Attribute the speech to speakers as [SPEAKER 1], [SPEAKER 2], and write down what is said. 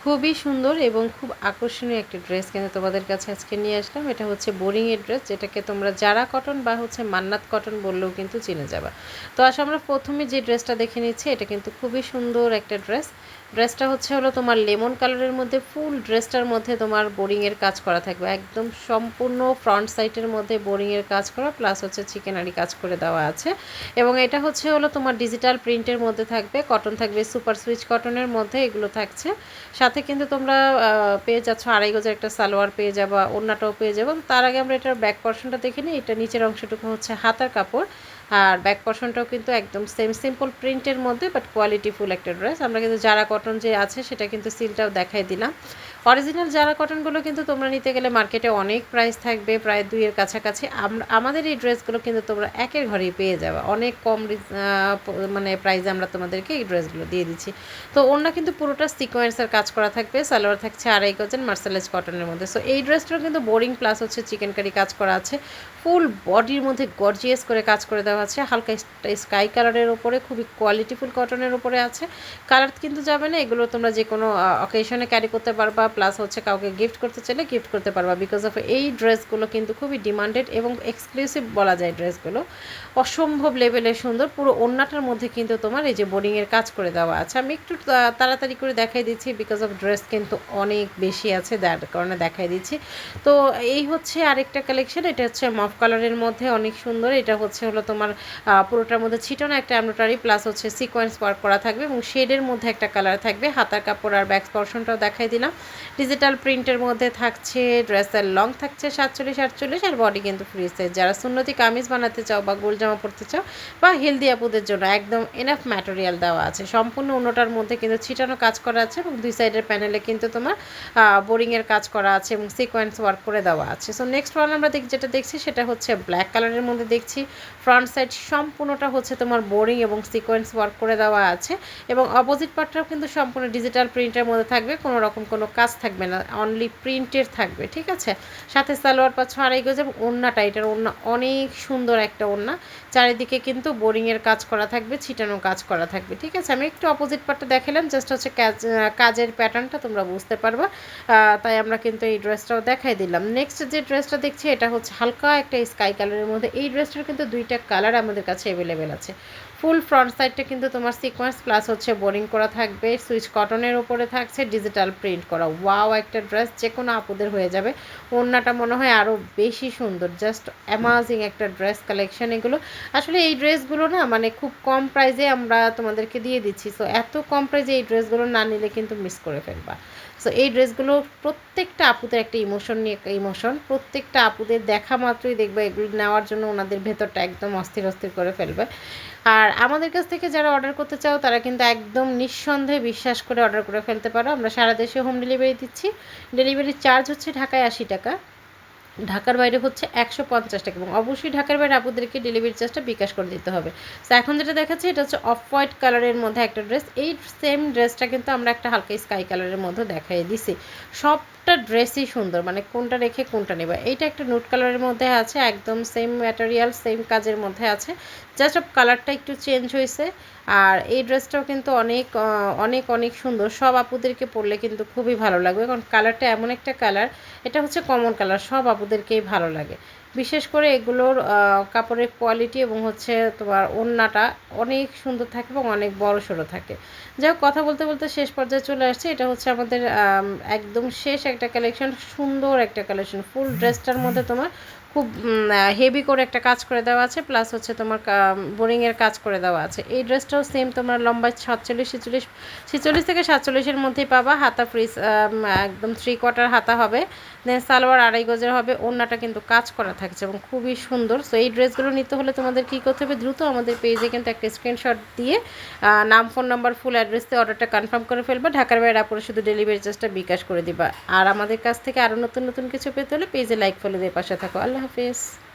[SPEAKER 1] খুবই সুন্দর এবং খুব আকর্ষণীয় একটা ড্রেস কিন্তু তোমাদের কাছে আজকে নিয়ে আসলাম। এটা হচ্ছে বোরিংয়ের ড্রেস, যেটাকে তোমরা জারা কটন বা হচ্ছে মান্নাত কটন বললেও কিন্তু চিনে যাবা। তো আসলে আমরা প্রথমে যে ড্রেসটা দেখে নিচ্ছি, এটা কিন্তু খুবই সুন্দর একটা ড্রেসটা হলো তোমার লেমন কালারের মধ্যে। ফুল ড্রেসটার মধ্যে তোমার বোরিংয়ের কাজ করা থাকবে, একদম সম্পূর্ণ ফ্রন্ট সাইডের মধ্যে বোরিংয়ের কাজ করা, প্লাস হচ্ছে চিকেনারি কাজ করে দেওয়া আছে। এবং এটা হলো তোমার ডিজিটাল প্রিন্টের মধ্যে থাকবে, কটন থাকবে সুপার সুইচ কটনের মধ্যে, এগুলো থাকছে। সাথে কিন্তু তোমরা পেয়ে যাচ্ছ 2.5 গজের একটা সালোয়ার পেয়ে যাবা, ওড়নাটাও পেয়ে যাবো। তার আগে আমরা এটার ব্যাক পোর্শনটা দেখে নিই। এটা নিচের অংশটুকু হচ্ছে হাতার কাপড়, আর ব্যাক পোর্শনটাও কিন্তু একদম সেম সিম্পল প্রিন্টের মধ্যে, বাট কোয়ালিটিফুল একটা ড্রেস। আমরা কিন্তু জারা কটন যে আছে সেটা কিন্তু সিলটাও দেখাই দিলাম। অরিজিনাল জারা কটনগুলো কিন্তু তোমরা নিতে গেলে মার্কেটে অনেক প্রাইস থাকবে, প্রায় 2-এর কাছাকাছি। আমাদের এই ড্রেসগুলো কিন্তু তোমরা একের ঘরেই পেয়ে যাবে, অনেক কম মানে প্রাইসে আমরা তোমাদেরকে এই ড্রেসগুলো দিয়ে দিচ্ছি। তো ওড়না কিন্তু পুরোটা সিকোয়েন্সের কাজ করা থাকবে, সালোয়ার থাকছে 2.5 গজের মার্সেলাইজ কটনের মধ্যে। সো এই ড্রেসটাও কিন্তু বোরিং প্লাস হচ্ছে চিকেন কারি কাজ করা আছে, ফুল বডির মধ্যে গর্জিয়াস করে কাজ করে দেওয়া আছে, হালকা স্কাই কালারের ওপরে, খুবই কোয়ালিটিফুল কটনের ওপরে আছে। কালার কিন্তু যাবে না, এগুলো তোমরা যে কোনো অকেশনে ক্যারি করতে পারবা, প্লাস হচ্ছে কাউকে গিফট করতে চাইলে গিফট করতে পারবা। বিকজ অফ এই ড্রেসগুলো কিন্তু খুবই ডিমান্ডেড এবং এক্সক্লুসিভ বলা যায়। ড্রেসগুলো অসম্ভব লেভেলের সুন্দর, পুরো ওড়নাটার মধ্যে কিন্তু তোমার এই যে বোর্ডিংয়ের কাজ করে দেওয়া আছে। আমি একটু তাড়াতাড়ি করে দেখাই দিচ্ছি, বিকজ অফ ড্রেস কিন্তু অনেক বেশি আছে, যার কারণে দেখাই দিচ্ছি। তো এই হচ্ছে আরেকটা কালেকশন, এটা হচ্ছে মফ কালারের মধ্যে, অনেক সুন্দর। এটা হলো তোমার পুরোটার মধ্যে ছিটানো একটা এমব্রয়ডারি, প্লাস হচ্ছে সিকোয়েন্স ওয়ার্ক করা থাকবে এবং শেডের মধ্যে একটা কালার থাকবে। হাতার কাপড় আর ব্যাক পোর্শনটাও দেখাই দিলাম, ডিজিটাল প্রিন্টের মধ্যে থাকছে। ড্রেসের লং থাকছে 47-48, আর বডি কিন্তু ফ্রি সাইজ। যারা সুন্নতি কামিজ বানাতে চাও বা গোল জামা পরতে চাও বা হেলদি আপুদের জন্য একদম এনাফ ম্যাটেরিয়াল দেওয়া আছে। সম্পূর্ণ অন্যটার মধ্যে কিন্তু ছিটানো কাজ করা আছে এবং দুই সাইডের প্যানেলে কিন্তু তোমার বোরিংয়ের কাজ করা আছে এবং সিকোয়েন্স ওয়ার্ক করে দেওয়া আছে। সো নেক্সট ওয়ান আমরা যেটা দেখছি সেটা হচ্ছে ব্ল্যাক কালারের মধ্যে দেখছি। ফ্রন্ট সাইড সম্পূর্ণটা হচ্ছে তোমার বোরিং এবং সিকোয়েন্স ওয়ার্ক করে দেওয়া আছে, এবং অপোজিট পার্টটাও কিন্তু সম্পূর্ণ ডিজিটাল প্রিন্টের মধ্যে থাকবে, কোনো রকম কোনো কাজ থাকবে না, অনলি প্রিন্টের থাকবে। ঠিক আছে, সাথে সালোয়ার পাচ্ছ 2.5 গজ এবং ওড়নাটা, এটার ওড়না অনেক সুন্দর একটা ওড়না, চারিদিকে কিন্তু বোরিংয়ের কাজ করা থাকবে, ছিটানো কাজ করা থাকবে। ঠিক আছে, আমি একটু অপোজিট পার্টটা দেখালাম, জাস্ট হচ্ছে কাজের প্যাটার্নটা তোমরা বুঝতে পারবা, তাই আমরা কিন্তু এই ড্রেসটাও দেখাই দিলাম। নেক্সট যে ড্রেসটা দেখছি এটা হচ্ছে হালকা একটা স্কাই কালারের মধ্যে। এই ড্রেসটার কিন্তু 2টা কালার আমাদের কাছে অ্যাভেলেবেল আছে। ফুল ফ্রন্ট সাইডটা কিন্তু তোমার সিকোয়েন্স প্লাস হচ্ছে বোরিং করা থাকবে, সুইচ কটনের উপরে থাকছে, ডিজিটাল প্রিন্ট করা। ওয়াও একটা ড্রেস, যে কোনো আপুদের হয়ে যাবে। ওড়নাটা মনে হয় আরও বেশি সুন্দর, জাস্ট অ্যামাজিং একটা ড্রেস কালেকশন এগুলো। আসলে এই ড্রেসগুলো না মানে খুব কম প্রাইসে আমরা তোমাদেরকে দিয়ে দিচ্ছি। সো এত কম প্রাইসে এই ড্রেসগুলো না নিলে কিন্তু মিস করে ফেলবা। সো এই ড্রেসগুলো প্রত্যেকটা আপুদের একটা ইমোশন, প্রত্যেকটা আপুদের দেখা মাত্রই দেখবে এগুলো নেওয়ার জন্য ওনাদের ভেতরটা একদম অস্থির অস্থির করে ফেলবে। আর আমাদের কাছ থেকে যারা অর্ডার করতে চাও তারা কিন্তু একদম নিঃসন্দেহে বিশ্বাস করে অর্ডার করে ফেলতে পারো। আমরা সারা দেশে হোম ডেলিভারি দিচ্ছি। ডেলিভারি চার্জ হচ্ছে ঢাকায় 80 টাকা, ঢাকার বাইরে হচ্ছে 150 টাকা, এবং অবশ্যই ঢাকার বাইরে আপনাদেরকে ডেলিভারি চার্জটা বিকাশ করে দিতে হবে। তো এখন যেটা দেখাচ্ছে এটা হচ্ছে অফ হোয়াইট কালারের মধ্যে একটা ড্রেস। এই সেম ড্রেসটা কিন্তু আমরা একটা হালকা স্কাই কালারের মধ্যে দেখাই দিছি। সবটা ড্রেসই সুন্দর, মানে কোনটা রেখে কোনটা নেবে। এইটা একটা নুট কালারের মধ্যে আছে, একদম সেম ম্যাটেরিয়াল সেম কাজের মধ্যে আছে, জাস্ট অফ কালারটা একটু চেঞ্জ হয়েছে। আর এই ড্রেসটাও কিন্তু অনেক অনেক অনেক সুন্দর, সব আপুদেরকে পরলে কিন্তু খুবই ভালো লাগবে, কারণ কালারটা এমন একটা কালার, এটা হচ্ছে কমন কালার, সব আপুদেরকেই ভালো লাগে। বিশেষ করে এগুলোর কাপড়ের কোয়ালিটি এবং হচ্ছে তোমার ওড়নাটা অনেক সুন্দর থাকে এবং অনেক বড় সড়ো থাকে। যাই হোক, কথা বলতে বলতে শেষ পর্যায়ে চলে আসছে। এটা হচ্ছে আমাদের একদম শেষ একটা কালেকশন, সুন্দর একটা কালেকশন। ফুল ড্রেসটার মধ্যে তোমার খুব হেভি করে একটা কাজ করে দেওয়া আছে, প্লাস হচ্ছে তোমার বোরিংয়ের কাজ করে দেওয়া আছে। এই ড্রেসটাও সেম তোমার লম্বায় 46 থেকে 47-এর মধ্যেই পাবা। হাতা ফ্রিজ একদম 3/4 হাতা হবে, দেন সালোয়ার 2.5 গজের হবে। ওড়নাটা কিন্তু কাজ করা থাকছে এবং খুবই সুন্দর। সো এই ড্রেসগুলো নিতে হলে তোমাদের কী করতে হবে, দ্রুত আমাদের পেজে কিন্তু একটা স্ক্রিনশট দিয়ে নাম, ফোন নাম্বার, ফুল অ্যাড্রেস দিয়ে অর্ডারটা কনফার্ম করে ফেলবা। ঢাকার বাইরে আপুরে শুধু ডেলিভারি চার্জটা বিকাশ করে দিবা। আর আমাদের কাছ থেকে আরও নতুন নতুন কিছু পেতে হলে পেজে লাইক ফলো দিয়ে পাশে থাকো। আল্লাহ হাফেজ।